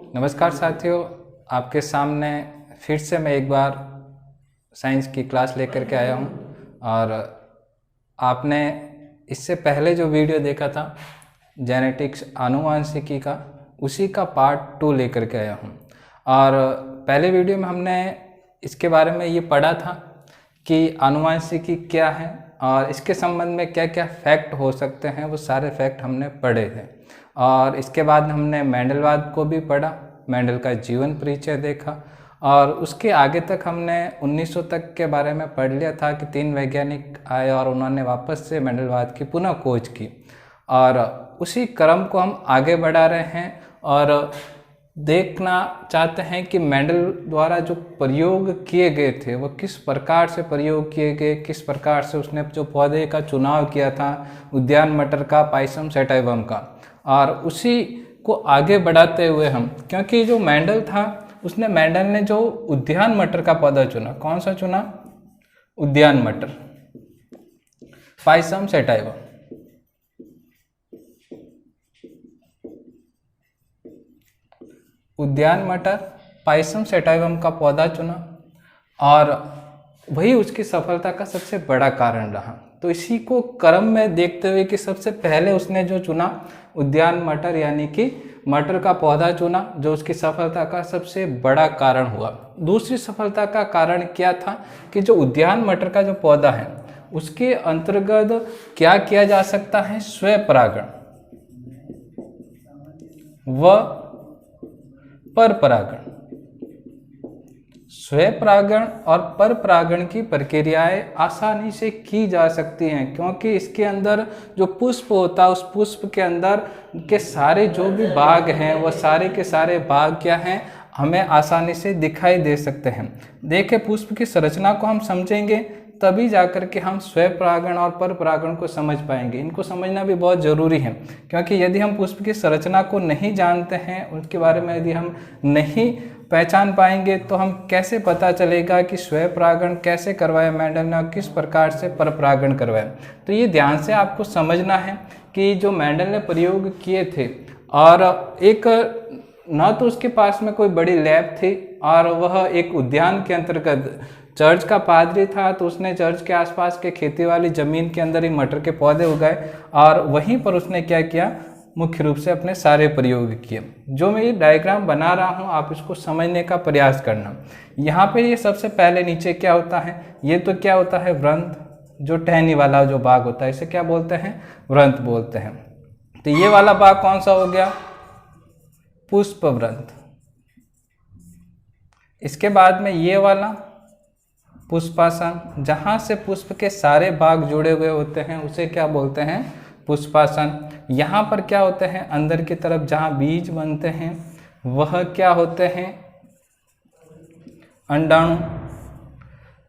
नमस्कार साथियों, आपके सामने फिर से मैं एक बार साइंस की क्लास लेकर के आया हूँ। और आपने इससे पहले जो वीडियो देखा था जेनेटिक्स आनुवांशिकी का, उसी का पार्ट 2 लेकर के आया हूँ। और पहले वीडियो में हमने इसके बारे में ये पढ़ा था कि आनुवांशिकी क्या है और इसके संबंध में क्या क्या फैक्ट हो सकते हैं, वो सारे फैक्ट हमने पढ़े थे। और इसके बाद हमने मेंडलवाद को भी पढ़ा, मेंडल का जीवन परिचय देखा। और उसके आगे तक हमने 1900 तक के बारे में पढ़ लिया था कि 3 वैज्ञानिक आए और उन्होंने वापस से मेंडलवाद की पुनः खोज की। और उसी क्रम को हम आगे बढ़ा रहे हैं और देखना चाहते हैं कि मेंडल द्वारा जो प्रयोग किए गए थे वो किस प्रकार से प्रयोग किए गए, किस प्रकार से उसने जो पौधे का चुनाव किया था, उद्यान मटर का, पाइसम सैटाइवम का। और उसी को आगे बढ़ाते हुए हम, क्योंकि जो मेंडल था मेंडल ने जो उद्यान मटर का पौधा चुना, कौन सा चुना? उद्यान मटर, पाइसम सैटाइवम। उद्यान मटर, पाइसम सैटाइवम का पौधा चुना और वही उसकी सफलता का सबसे बड़ा कारण रहा। तो इसी को क्रम में देखते हुए कि सबसे पहले उसने जो चुना उद्यान मटर, यानी कि मटर का पौधा चुना, जो उसकी सफलता का सबसे बड़ा कारण हुआ। दूसरी सफलता का कारण क्या था कि जो उद्यान मटर का जो पौधा है उसके अंतर्गत क्या किया जा सकता है? स्वपरागण व परपरागण। स्वपरागण और परपरागण की प्रक्रियाएं आसानी से की जा सकती हैं, क्योंकि इसके अंदर जो पुष्प होता है उस पुष्प के अंदर के सारे जो भी भाग हैं वो सारे के सारे भाग क्या हैं, हमें आसानी से दिखाई दे सकते हैं। देखिए, पुष्प की संरचना को हम समझेंगे तभी जाकर के हम स्वपरागण और परपरागण को समझ पाएंगे। इनको समझना भी बहुत ज़रूरी है, क्योंकि यदि हम पुष्प की संरचना को नहीं जानते हैं, उसके बारे में यदि हम नहीं पहचान पाएंगे तो हम कैसे पता चलेगा कि स्वपरागण कैसे करवाया मेंडल ने और किस प्रकार से परपरागण करवाया। तो ये ध्यान से आपको समझना है कि जो मेंडल ने प्रयोग किए थे, और एक न तो उसके पास में कोई बड़ी लैब थी और वह एक उद्यान के अंतर्गत चर्च का पादरी था, तो उसने चर्च के आसपास के खेती वाली ज़मीन के अंदर ही मटर के पौधे उगाए और वहीं पर उसने क्या किया, मुख्य रूप से अपने सारे प्रयोग किए। जो मैं ये डायग्राम बना रहा हूँ आप इसको समझने का प्रयास करना। यहाँ पे ये सबसे पहले नीचे क्या होता है, ये तो क्या होता है, व्रंत, जो टहनी वाला जो भाग होता है इसे क्या बोलते हैं? व्रंत बोलते हैं। तो ये वाला भाग कौन सा हो गया? पुष्प व्रंत। इसके बाद में ये वाला पुष्पासन, जहाँ से पुष्प के सारे भाग जुड़े हुए होते हैं उसे क्या बोलते हैं? पुष्पासन। यहाँ पर क्या होते हैं, अंदर की तरफ जहाँ बीज बनते हैं वह क्या होते हैं? अंडाणु।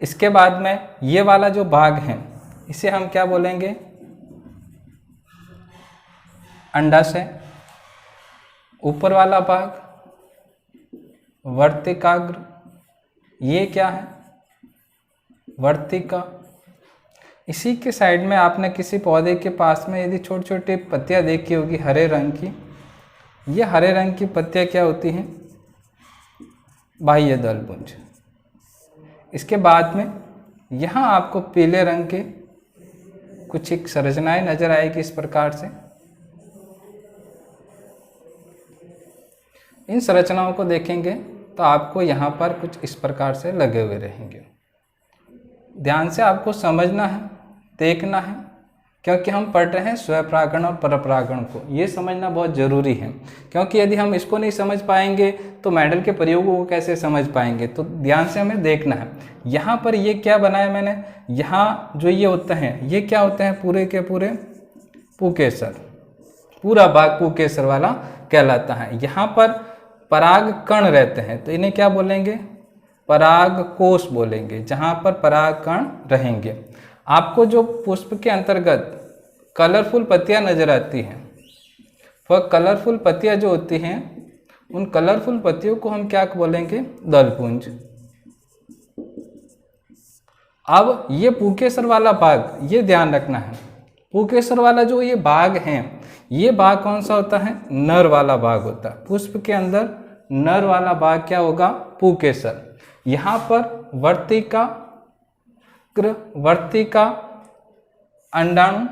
इसके बाद में ये वाला जो भाग है इसे हम क्या बोलेंगे? अंडाशय। ऊपर वाला भाग वर्तिकाग्र, ये क्या है? वर्तिका। इसी के साइड में आपने किसी पौधे के पास में यदि छोटी छोटी पत्तियां देखी होगी हरे रंग की, ये हरे रंग की पत्तियां क्या होती हैं? बाह्य दलपुंज। इसके बाद में यहाँ आपको पीले रंग के कुछ एक संरचनाएं नजर आएगी इस प्रकार से। इन संरचनाओं को देखेंगे तो आपको यहाँ पर कुछ इस प्रकार से लगे हुए रहेंगे। ध्यान से आपको समझना है, देखना है, क्योंकि हम पढ़ रहे हैं स्वपरागण और परपरागण को। ये समझना बहुत ज़रूरी है, क्योंकि यदि हम इसको नहीं समझ पाएंगे तो मेंडल के प्रयोगों को कैसे समझ पाएंगे। तो ध्यान से हमें देखना है। यहाँ पर ये क्या बनाया मैंने, यहाँ जो ये होते हैं ये क्या होते हैं? पूरे के पूरे पुकेसर, पूरा भाग पुकेसर वाला कहलाता है। यहाँ पर पराग कण रहते हैं तो इन्हें क्या बोलेंगे? पराग कोश बोलेंगे, जहाँ पर पराग कण रहेंगे। आपको जो पुष्प के अंतर्गत कलरफुल पत्तियां नजर आती हैं, वह कलरफुल पत्तियां जो होती हैं उन कलरफुल पत्तियों को हम क्या बोलेंगे? दलपुंज। अब ये पुकेसर वाला भाग, ये ध्यान रखना है, पुकेसर वाला जो ये भाग है, ये भाग कौन सा होता है? नर वाला भाग होता है। पुष्प के अंदर नर वाला भाग क्या होगा, पुंकेसर। यहाँ पर वर्तिका, अंडाणु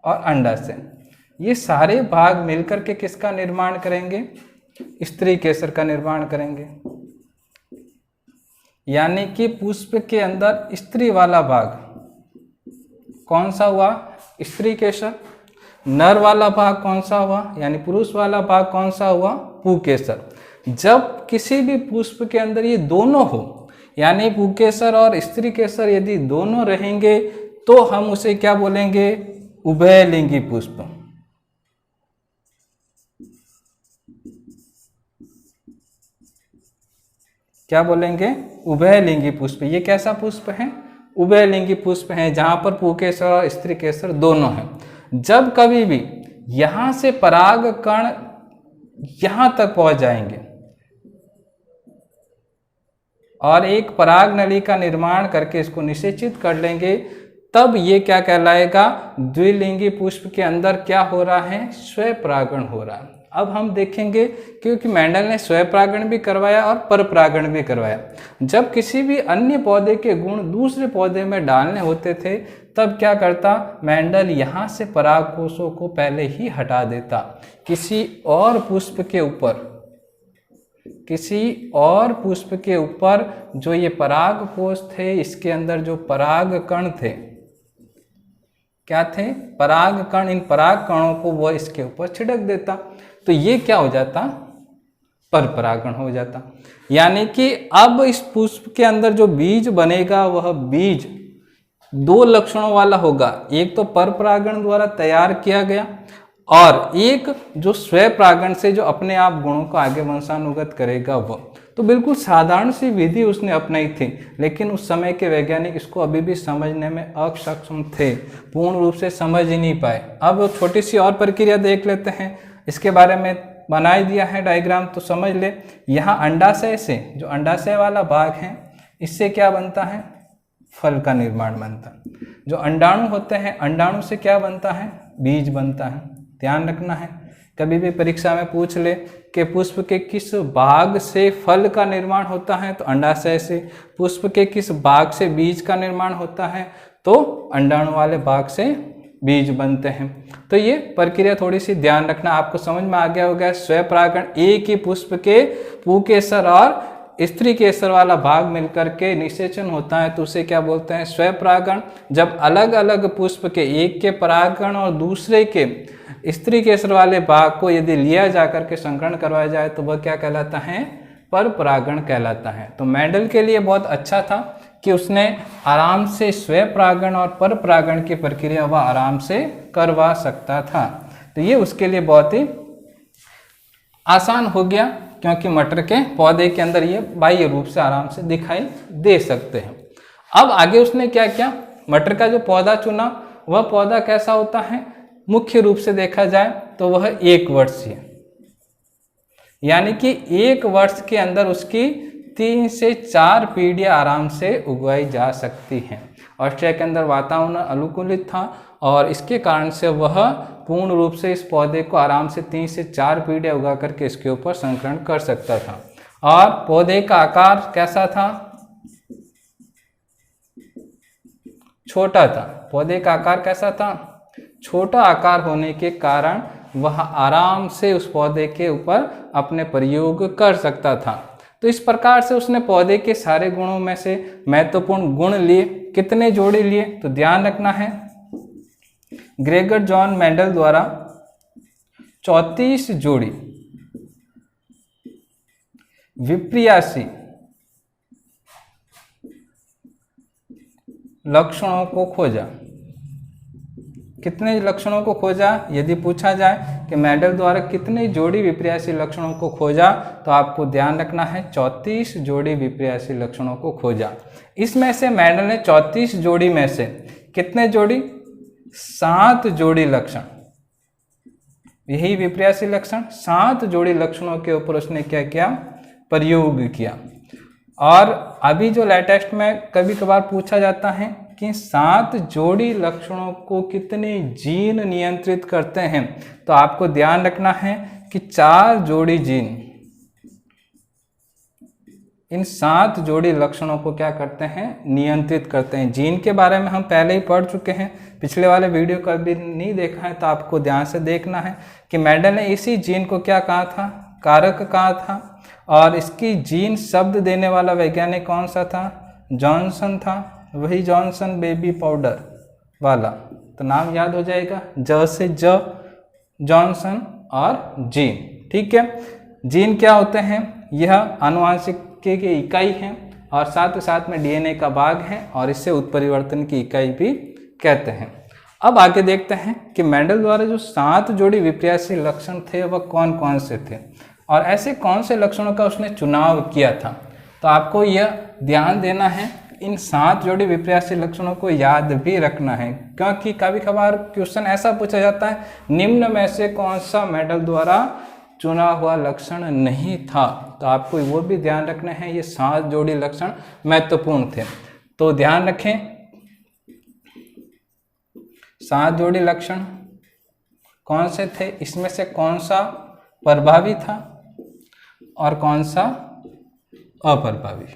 और अंडाशय, ये सारे भाग मिलकर के किसका निर्माण करेंगे, स्त्री केसर का निर्माण करेंगे। यानी कि पुष्प के अंदर स्त्री वाला भाग कौन सा हुआ, स्त्री केसर। नर वाला भाग कौन सा हुआ, यानी पुरुष वाला भाग कौन सा हुआ, पुंकेसर। जब किसी भी पुष्प के अंदर ये दोनों हो, यानी पुंकेसर और स्त्री केसर यदि दोनों रहेंगे तो हम उसे क्या बोलेंगे, उभयलिंगी पुष्प। क्या बोलेंगे, उभयलिंगी पुष्प। ये कैसा पुष्प है, उभयलिंगी पुष्प है, जहां पर पुंकेसर और स्त्री केसर दोनों हैं। जब कभी भी यहां से पराग कण यहां तक पहुंच जाएंगे और एक पराग नली का निर्माण करके इसको निषेचित कर लेंगे, तब ये क्या कहलाएगा, द्विलिंगी पुष्प के अंदर क्या हो रहा है, स्वपरागण हो रहा है। अब हम देखेंगे, क्योंकि मेंडल ने स्वपरागण भी करवाया और परपरागण भी करवाया। जब किसी भी अन्य पौधे के गुण दूसरे पौधे में डालने होते थे, तब क्या करता, मेंडल यहाँ से पराग कोशों को पहले ही हटा देता, किसी और पुष्प के ऊपर जो ये पराग कोश थे, इसके अंदर जो पराग कण थे, क्या थे, पराग कण, इन पराग कणों को वह इसके ऊपर छिड़क देता, तो ये क्या हो जाता, परपरागण हो जाता। यानी कि अब इस पुष्प के अंदर जो बीज बनेगा वह बीज दो लक्षणों वाला होगा, एक तो परपरागण द्वारा तैयार किया गया और एक जो स्वपरागण से जो अपने आप गुणों को आगे वंशानुगत करेगा वह। तो बिल्कुल साधारण सी विधि उसने अपनाई थी, लेकिन उस समय के वैज्ञानिक इसको अभी भी समझने में अक्षम थे, पूर्ण रूप से समझ ही नहीं पाए। अब छोटी सी और प्रक्रिया देख लेते हैं, इसके बारे में बना ही दिया है डायग्राम, तो समझ ले। यहाँ अंडाशय से, जो अंडाशय वाला भाग है, इससे क्या बनता है, फल का निर्माण बनता है। जो अंडाणु होते हैं, अंडाणु से क्या बनता है, बीज बनता है। ध्यान रखना है, कभी भी परीक्षा में पूछ ले कि पुष्प के किस भाग से फल का निर्माण होता है, तो अंडाशय से। पुष्प के किस भाग से बीज का निर्माण होता है, तो अंडाणु वाले भाग से बीज बनते हैं। तो ये प्रक्रिया थोड़ी सी ध्यान रखना, आपको समझ में आ गया होगा। स्वपरागण एक ही पुष्प के पुंकेसर और स्त्री केसर वाला भाग मिलकर के निषेचन होता है, तो उसे क्या बोलते हैं, स्वपरागण। जब अलग अलग पुष्प के एक के परागण और दूसरे के स्त्री केसर वाले भाग को यदि लिया जाकर के संकरण करवाया जाए, तो वह क्या कहलाता है, परपरागण कहलाता है। तो मेंडल के लिए बहुत अच्छा था कि उसने आराम से स्वपरागण और परपरागण की प्रक्रिया वह आराम से करवा सकता था। तो ये उसके लिए बहुत ही आसान हो गया, क्योंकि मटर के पौधे के अंदर ये बाह्य रूप से आराम से दिखाई दे सकते हैं। अब आगे उसने क्या किया, मटर का जो पौधा चुना, वह पौधा कैसा होता है, मुख्य रूप से देखा जाए तो वह एक वर्षीय, यानी कि एक वर्ष के अंदर उसकी 3 से 4 पीढ़ियां आराम से उगाई जा सकती हैं। ऑस्ट्रेलिया के अंदर वातावरण अनुकूलित था और इसके कारण से वह पूर्ण रूप से इस पौधे को आराम से 3 से 4 पीढ़ियां उगा करके इसके ऊपर संकरण कर सकता था। और पौधे का आकार कैसा था, छोटा था। पौधे का आकार कैसा था, छोटा आकार होने के कारण वह आराम से उस पौधे के ऊपर अपने प्रयोग कर सकता था। तो इस प्रकार से उसने पौधे के सारे गुणों में से महत्वपूर्ण गुण लिए। कितने जोड़े लिए, तो ध्यान रखना है, ग्रेगर जॉन मेंडल द्वारा 34 जोड़ी विपर्यासी लक्षणों को खोजा। कितने लक्षणों को खोजा, यदि पूछा जाए कि मेंडल द्वारा कितने जोड़ी विपर्यासी लक्षणों को खोजा, तो आपको ध्यान रखना है 34 जोड़ी विपर्यासी लक्षणों को खोजा। इसमें से मेंडल ने 34 जोड़ी में से कितने जोड़ी, 7 जोड़ी लक्षण, यही विपर्यासी लक्षण, 7 जोड़ी लक्षणों के ऊपर उसने क्या किया, प्रयोग किया। और अभी जो लेटेस्ट में कभी कभार पूछा जाता है कि 7 जोड़ी लक्षणों को कितने जीन नियंत्रित करते हैं, तो आपको ध्यान रखना है कि 4 जोड़ी जीन इन 7 जोड़ी लक्षणों को क्या करते हैं, नियंत्रित करते हैं। जीन के बारे में हम पहले ही पढ़ चुके हैं, पिछले वाले वीडियो को अभी नहीं देखा है तो आपको ध्यान से देखना है कि मेंडल ने इसी जीन को क्या कहा था, कारक कहा था। और इसकी जीन शब्द देने वाला वैज्ञानिक कौन सा था, जॉनसन था, वही जॉनसन बेबी पाउडर वाला। तो नाम याद हो जाएगा, ज से जॉनसन और जीन। ठीक है, जीन क्या होते हैं, यह आनुवांशिकी की इकाई है और साथ ही साथ में डीएनए का भाग है और इससे उत्परिवर्तन की इकाई भी कहते हैं। अब आगे देखते हैं कि मेंडल द्वारा जो 7 जोड़ी विपर्यासी लक्षण थे वह कौन कौन से थे और ऐसे कौन से लक्षणों का उसने चुनाव किया था। तो आपको यह ध्यान देना है, इन 7 जोड़ी विपर्यासी लक्षणों को याद भी रखना है, क्योंकि कभी कभार क्वेश्चन ऐसा पूछा जाता है, निम्न में से कौन सा मेंडल द्वारा चुना हुआ लक्षण नहीं था। तो आपको वो भी ध्यान रखना है, ये 7 जोड़ी लक्षण महत्वपूर्ण थे। तो ध्यान रखें, 7 जोड़ी लक्षण कौन से थे, इसमें से कौन सा प्रभावी था और कौन सा अप्रभावी।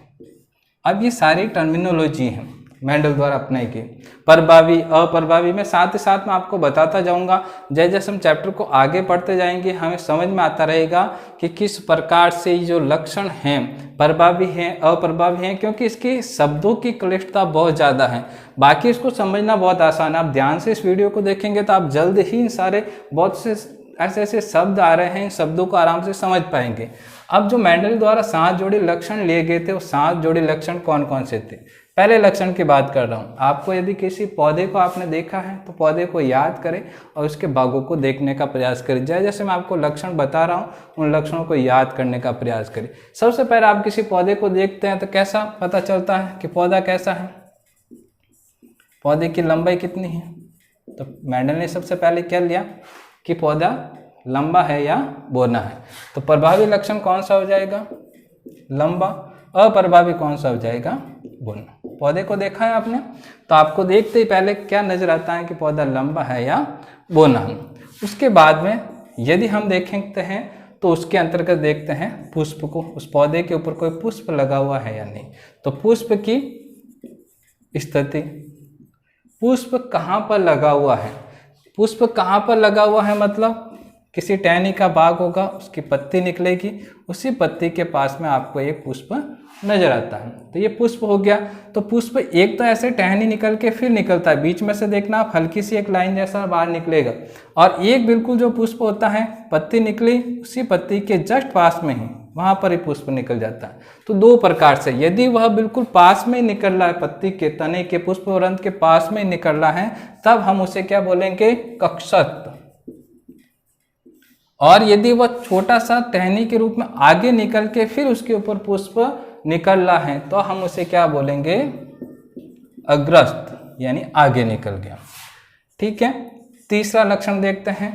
अब ये सारी टर्मिनोलॉजी है मेंडल द्वारा अपनाई गई, प्रभावी अप्रभावी में साथ ही साथ मैं आपको बताता जाऊंगा। जैसे जैसे हम चैप्टर को आगे पढ़ते जाएंगे हमें समझ में आता रहेगा कि किस प्रकार से जो लक्षण हैं प्रभावी हैं अप्रभावी हैं, क्योंकि इसके शब्दों की क्लिष्टता बहुत ज़्यादा है। बाकी इसको समझना बहुत आसान है, आप ध्यान से इस वीडियो को देखेंगे तो आप जल्द ही इन सारे बहुत से ऐसे ऐसे शब्द आ रहे हैं, इन शब्दों को आराम से समझ पाएंगे। अब जो मेंडल द्वारा 7 जोड़ी लक्षण लिए गए थे वो 7 जोड़ी लक्षण कौन कौन से थे। पहले लक्षण की बात कर रहा हूँ, आपको यदि किसी पौधे को आपने देखा है तो पौधे को याद करें और उसके भागों को देखने का प्रयास करें। जैसे मैं आपको लक्षण बता रहा हूँ उन लक्षणों को याद करने का प्रयास करें। सबसे पहले आप किसी पौधे को देखते हैं तो कैसा पता चलता है कि पौधा कैसा है, पौधे की लंबाई कितनी है। तो मेंडल ने सबसे पहले क्या लिया कि पौधा लंबा है या बौना है। तो प्रभावी लक्षण कौन सा हो जाएगा, लंबा। अप्रभावी कौन सा हो जाएगा, बौना। पौधे को देखा है आपने तो आपको देखते ही पहले क्या नजर आता है कि पौधा लंबा है या बौना है। उसके बाद में यदि हम देखते हैं तो उसके अंतर्गत देखते हैं पुष्प को, उस पौधे के ऊपर कोई पुष्प लगा हुआ है या नहीं। तो पुष्प की स्थिति, पुष्प कहाँ पर लगा हुआ है, पुष्प कहाँ पर लगा हुआ है मतलब किसी टहनी का भाग होगा, उसकी पत्ती निकलेगी, उसी पत्ती के पास में आपको एक पुष्प नजर आता है। तो ये पुष्प हो गया। तो पुष्प एक तो ऐसे टहनी निकल के फिर निकलता है, बीच में से देखना आप हल्की सी एक लाइन जैसा बाहर निकलेगा, और एक बिल्कुल जो पुष्प होता है पत्ती निकली उसी पत्ती के जस्ट पास में ही वहां पर ही पुष्प निकल जाता है। तो 2 प्रकार से, यदि वह बिल्कुल पास में निकल रहा है, पत्ती के तने के पुष्प रंध्र के पास में निकल रहा है, तब हम उसे क्या बोलेंगे, कक्षत। और यदि वह छोटा सा टहनी के रूप में आगे निकल के फिर उसके ऊपर पुष्प निकल रहा है तो हम उसे क्या बोलेंगे, अग्रस्त, यानी आगे निकल गया। ठीक है, तीसरा लक्षण देखते हैं,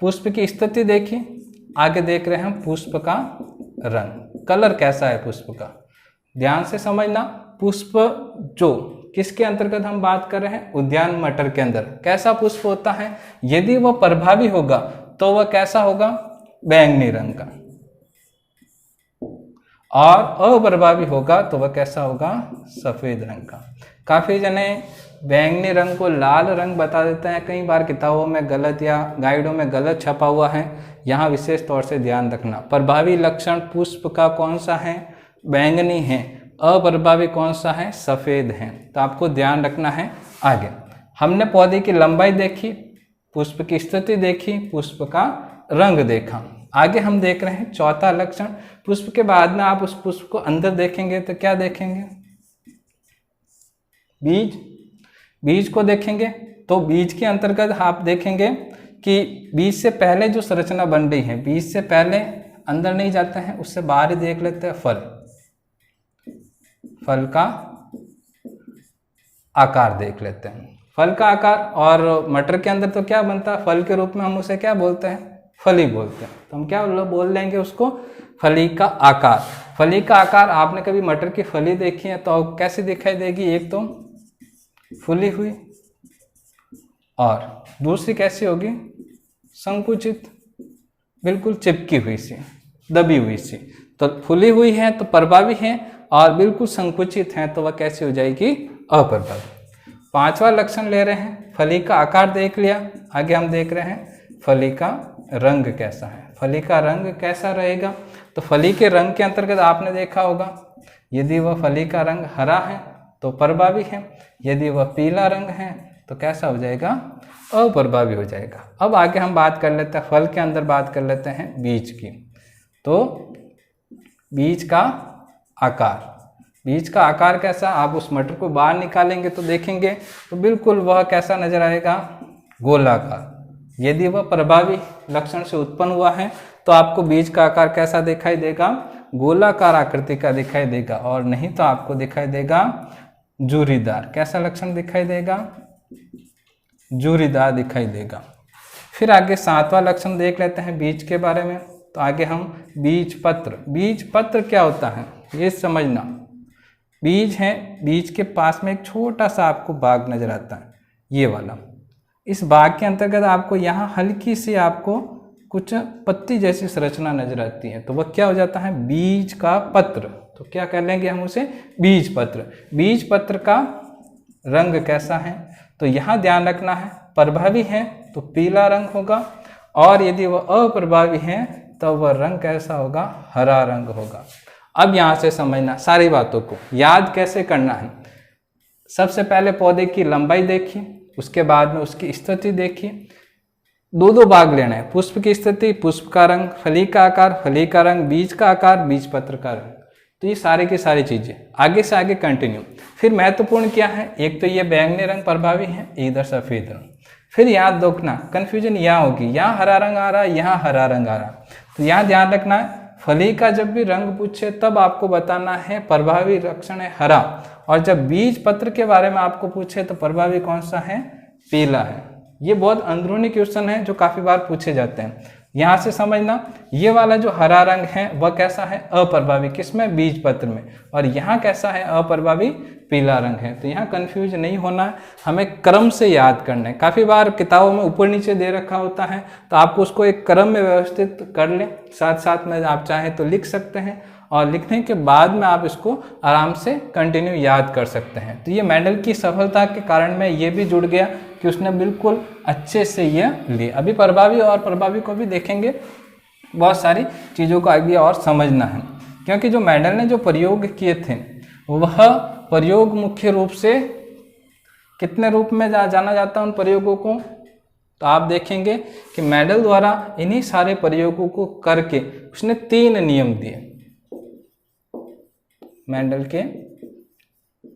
पुष्प की स्थिति देखिए, आगे देख रहे हैं पुष्प का रंग, कलर कैसा है पुष्प का, ध्यान से समझना। पुष्प जो किसके अंतर्गत हम बात कर रहे हैं, उद्यान मटर के अंदर कैसा पुष्प होता है, यदि वह प्रभावी होगा तो वह कैसा होगा, बैंगनी रंग का, और अप्रभावी होगा तो वह कैसा होगा, सफेद रंग का। काफी जने बैंगनी रंग को लाल रंग बता देते हैं, कई बार किताबों में गलत या गाइडों में गलत छपा हुआ है, यहाँ विशेष तौर से ध्यान रखना। प्रभावी लक्षण पुष्प का कौन सा है, बैंगनी है, अप्रभावी कौन सा है, सफेद है। तो आपको ध्यान रखना है। आगे हमने पौधे की लंबाई देखी, पुष्प की स्थिति देखी, पुष्प का रंग देखा। आगे हम देख रहे हैं चौथा लक्षण, पुष्प के बाद में आप उस पुष्प को अंदर देखेंगे तो क्या देखेंगे, बीज, बीज को देखेंगे। तो बीज के अंतर्गत आप देखेंगे कि बीज से पहले जो संरचना बन रही है, बीज से पहले अंदर नहीं जाते हैं, उससे बाहर ही देख लेते हैं फल, फल का आकार देख लेते हैं, फल का आकार। और मटर के अंदर तो क्या बनता है, फल के रूप में हम उसे क्या बोलते हैं, फली बोलते हैं। तो हम क्या बोल लेंगे उसको, फली का आकार। फली का आकार, आपने कभी मटर की फली देखी है तो कैसी दिखाई देगी, एक तो फूली हुई और दूसरी कैसी होगी, संकुचित, बिल्कुल चिपकी हुई सी, दबी हुई सी। तो फूली हुई है तो प्रभावी है, और बिल्कुल संकुचित है तो वह कैसी हो जाएगी, अप्रभावी। पांचवा लक्षण ले रहे हैं, फली का आकार देख लिया, आगे हम देख रहे हैं फली का रंग कैसा है। फली का रंग कैसा रहेगा, तो फली के रंग के अंतर्गत आपने देखा होगा, यदि वह फली का रंग हरा है तो प्रभावी है, यदि वह पीला रंग है तो कैसा हो जाएगा, अप्रभावी हो जाएगा। अब आगे हम बात कर लेते हैं, फल के अंदर बात कर लेते हैं बीज की। तो बीज का आकार, बीज का आकार कैसा, आप उस मटर को बाहर निकालेंगे तो देखेंगे तो बिल्कुल वह कैसा नजर आएगा, गोलाकार। यदि वह प्रभावी लक्षण से उत्पन्न हुआ है तो आपको बीज का आकार कैसा दिखाई देगा, गोलाकार आकृति का दिखाई देगा, और नहीं तो आपको दिखाई देगा जूरीदार। कैसा लक्षण दिखाई देगा, जूरीदार दिखाई देगा। फिर आगे सातवां लक्षण देख लेते हैं बीज के बारे में। तो आगे हम बीज पत्र, बीज पत्र क्या होता है ये समझना। बीज है, बीज के पास में एक छोटा सा आपको बाग नजर आता है, ये वाला। इस बाग के अंतर्गत आपको यहाँ हल्की सी आपको कुछ पत्ती जैसी संरचना नजर आती है, तो वह क्या हो जाता है, बीज का पत्र। तो क्या कह लेंगे हम उसे, बीज पत्र। बीज पत्र का रंग कैसा है, तो यहाँ ध्यान रखना है, प्रभावी है तो पीला रंग होगा, और यदि वह अप्रभावी है तो वह रंग कैसा होगा, हरा रंग होगा। अब यहाँ से समझना, सारी बातों को याद कैसे करना है। सबसे पहले पौधे की लंबाई देखिए, उसके बाद में उसकी स्थिति देखिए। दो भाग लेना है, पुष्प की स्थिति, पुष्प का रंग, फली का आकार, फली का रंग, बीज का आकार, बीज पत्र का रंग। तो ये सारी की सारी चीजें आगे से आगे कंटिन्यू। फिर महत्वपूर्ण क्या है, एक तो ये बैंगनी रंग प्रभावी है, इधर सफेद रंग। फिर याद रखना, कंफ्यूजन यहाँ होगी, यहाँ हरा रंग आ रहा है, यहाँ हरा रंग आ रहा है, तो यहाँ ध्यान रखना है, फली का जब भी रंग पूछे तब आपको बताना है प्रभावी लक्षण है हरा, और जब बीज पत्र के बारे में आपको पूछे तो प्रभावी कौन सा है, पीला है। ये बहुत अंदरूनी क्वेश्चन है जो काफी बार पूछे जाते हैं। यहाँ से समझना, ये वाला जो हरा रंग है वह कैसा है, अप्रभावी, किसमें, बीज पत्र में, और यहाँ कैसा है, अप्रभावी, पीला रंग है। तो यहाँ कंफ्यूज नहीं होना है, हमें क्रम से याद करना है। काफ़ी बार किताबों में ऊपर नीचे दे रखा होता है, तो आपको उसको एक क्रम में व्यवस्थित कर लें, साथ साथ में आप चाहें तो लिख सकते हैं, और लिखने के बाद में आप इसको आराम से कंटिन्यू याद कर सकते हैं। तो ये मेंडल की सफलता के कारण में ये भी जुड़ गया कि उसने बिल्कुल अच्छे से ये लिए। अभी प्रभावी और प्रभावी को भी देखेंगे, बहुत सारी चीज़ों को आगे और समझना है, क्योंकि जो मेंडल ने जो प्रयोग किए थे वह प्रयोग मुख्य रूप से कितने रूप में जाना जाता है उन प्रयोगों को, तो आप देखेंगे कि मेंडल द्वारा इन्हीं सारे प्रयोगों को करके उसने 3 नियम दिए। मेंडल के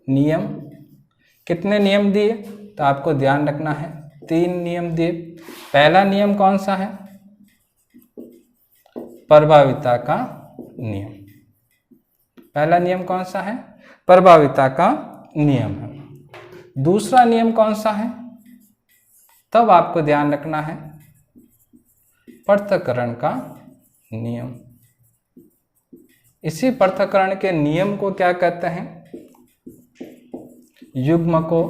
नियम, कितने नियम दिए, तो आपको ध्यान रखना है 3 नियम दिए। पहला नियम कौन सा है, प्रभाविता का नियम। पहला नियम कौन सा है, प्रभाविता का नियम है। दूसरा नियम कौन सा है, तब आपको ध्यान रखना है पृथक्करण का नियम। इसी पृथक्करण के नियम को क्या कहते हैं, युग्मकों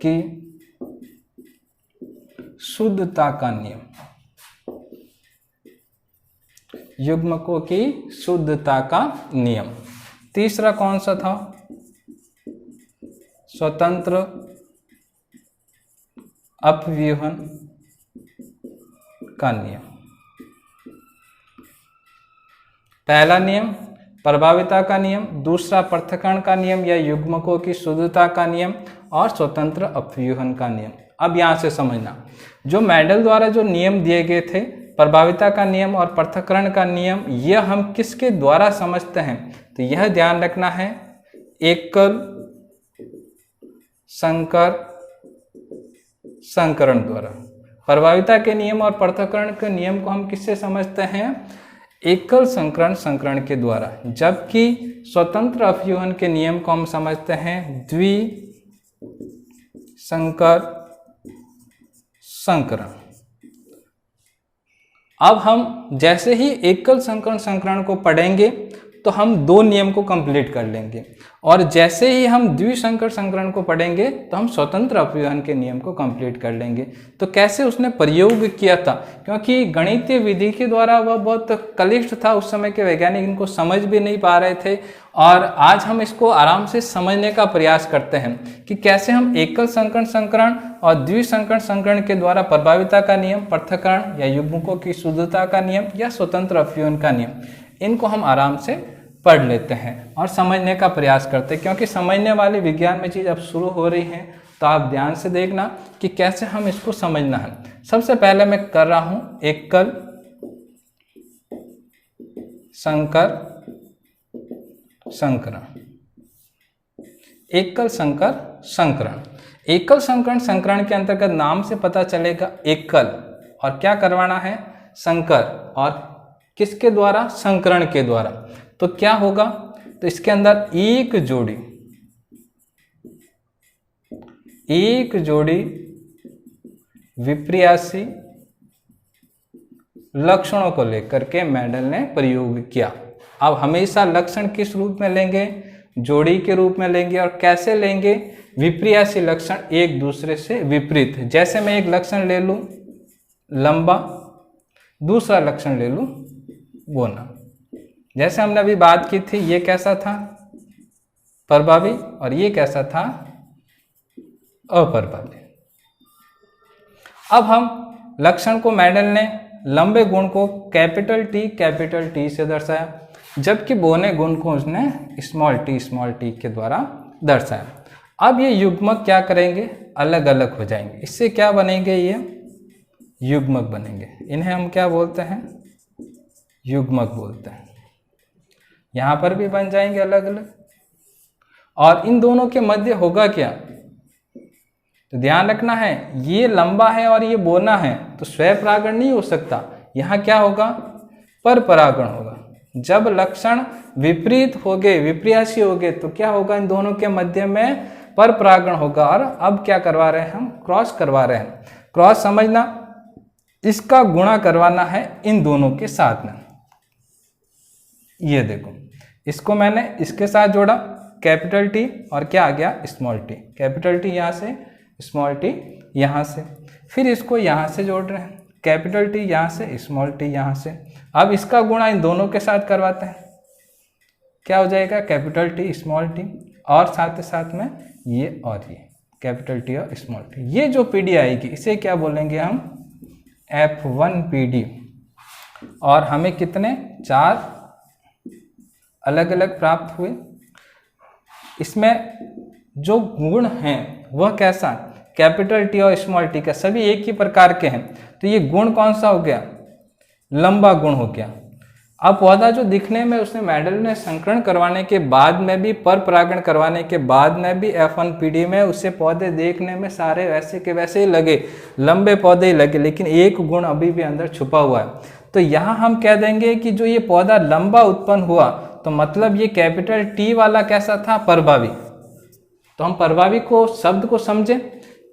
की शुद्धता का नियम। युग्मकों की शुद्धता का नियम। तीसरा कौन सा था, स्वतंत्र अपव्यूहन का नियम। पहला नियम प्रभाविता का नियम, दूसरा पृथक्करण का नियम या युग्मकों की शुद्धता का नियम, और स्वतंत्र अपव्यूहन का नियम। अब यहाँ से समझना, जो मेंडल द्वारा जो नियम दिए गए थे, प्रभाविता का नियम और पृथक्करण का नियम, यह हम किसके द्वारा समझते हैं, तो यह ध्यान रखना है एकल संकर संकरण द्वारा। प्रभाविता के नियम और पृथक्करण के नियम को हम किससे समझते हैं, एकल संकरण संकरण के द्वारा, जबकि स्वतंत्र अपव्यूहन के नियम को हम समझते हैं द्विसंकर संकरण। अब हम जैसे ही एकल संकरण संकरण को पढ़ेंगे तो हम 2 नियम को कंप्लीट कर लेंगे, और जैसे ही हम द्विसंकर संकरण को पढ़ेंगे तो हम स्वतंत्र अपव्यवहन के नियम को कंप्लीट कर लेंगे। तो कैसे उसने प्रयोग किया था, क्योंकि गणितीय विधि के द्वारा वह बहुत क्लिष्ट था, उस समय के वैज्ञानिक इनको समझ भी नहीं पा रहे थे, और आज हम इसको आराम से समझने का प्रयास करते हैं कि कैसे हम एकल संकरण संकरण और द्विसंकरण संकरण के द्वारा प्रभाविता का नियम, पृथक्करण या युग्मकों की शुद्धता का नियम या स्वतंत्र अपव्यवहन का नियम, इनको हम आराम से पढ़ लेते हैं और समझने का प्रयास करते हैं। क्योंकि समझने वाली विज्ञान में चीज़ अब शुरू हो रही है, तो आप ध्यान से देखना कि कैसे हम इसको समझना है। सबसे पहले मैं कर रहा हूँ एकल संकर संकरण। एकल संकर संकरण, एकल संकरण संकरण के अंतर्गत नाम से पता चलेगा एकल, और क्या करवाना है, संकर, और किसके द्वारा, संकरण के द्वारा। तो क्या होगा, तो इसके अंदर एक जोड़ी विपर्यासी लक्षणों को लेकर के मेंडल ने प्रयोग किया। अब हमेशा लक्षण किस रूप में लेंगे, जोड़ी के रूप में लेंगे, और कैसे लेंगे, विपर्यासी लक्षण एक दूसरे से विपरीत। जैसे मैं एक लक्षण ले लूं लंबा, दूसरा लक्षण ले लूं बोना। जैसे हमने अभी बात की थी, ये कैसा था, प्रभावी, और ये कैसा था, अप्रभावी। अब हम लक्षण को मेंडल ने लंबे गुण को कैपिटल टी से दर्शाया, जबकि बौने गुण को उसने स्मॉल टी के द्वारा दर्शाया। अब ये युग्मक क्या करेंगे, अलग अलग हो जाएंगे। इससे क्या बनेंगे, ये युग्मक बनेंगे। इन्हें हम क्या बोलते हैं, युग्मक बोलते हैं। यहाँ पर भी बन जाएंगे अलग अलग, और इन दोनों के मध्य होगा क्या, तो ध्यान रखना है, ये लंबा है और ये बोना है, तो स्वपरागण नहीं हो सकता। यहाँ क्या होगा, परपरागण होगा। जब लक्षण विपरीत हो गए, विपर्यासी हो गए, तो क्या होगा, इन दोनों के मध्य में परपरागण होगा। और अब क्या करवा रहे हैं, हम क्रॉस करवा रहे हैं। क्रॉस समझना, इसका गुणा करवाना है इन दोनों के साथ में। ये देखो, इसको मैंने इसके साथ जोड़ा कैपिटल टी, और क्या आ गया, स्मॉल टी। कैपिटल टी यहाँ से, स्मॉल टी यहाँ से, फिर इसको यहाँ से जोड़ रहे हैं, कैपिटल टी यहाँ से, स्मॉल टी यहाँ से। अब इसका गुणा इन दोनों के साथ करवाते हैं, क्या हो जाएगा, कैपिटल टी स्मॉल टी, और साथ ही साथ में ये और ये कैपिटल टी और स्मॉल टी। ये जो पीडी आएगी इसे क्या बोलेंगे हम, F1 पीडी। और हमें कितने, 4 अलग अलग प्राप्त हुए। इसमें जो गुण हैं वह कैसा, कैपिटल टी और स्मॉल टी का सभी एक ही प्रकार के हैं। तो ये गुण कौन सा हो गया, लंबा गुण हो गया। अब पौधा जो दिखने में उसने मेंडल ने संकरण करवाने के बाद में भी, परपरागण करवाने के बाद में भी F1 पीडी में उसे पौधे देखने में सारे वैसे के वैसे ही लगे, लंबे पौधे ही लगे, लेकिन एक गुण अभी भी अंदर छुपा हुआ है। तो यहाँ हम कह देंगे कि जो ये पौधा लंबा उत्पन्न हुआ, तो मतलब ये कैपिटल टी वाला कैसा था, प्रभावी। तो हम प्रभावी को शब्द को समझें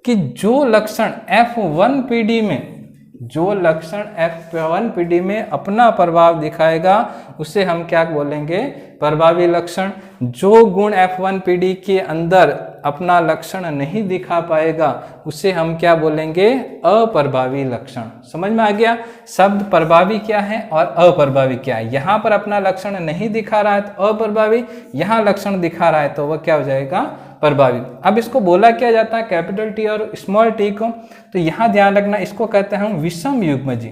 कि जो लक्षण F1 पीडी में, जो लक्षण F1 पीडी में अपना प्रभाव दिखाएगा उसे हम क्या बोलेंगे, प्रभावी लक्षण। जो गुण F1 पीडी के अंदर अपना लक्षण नहीं दिखा पाएगा उसे हम क्या बोलेंगे, अप्रभावी लक्षण। समझ में आ गया, शब्द प्रभावी क्या है और अप्रभावी क्या है। यहाँ पर अपना लक्षण नहीं दिखा रहा है तो अप्रभावी, यहाँ लक्षण दिखा रहा है तो वह क्या हो जाएगा, प्रभावी। अब इसको बोला क्या जाता है, कैपिटल टी और स्मॉल टी को, तो यहाँ ध्यान रखना, इसको कहते हैं हम विषम युग्मजी।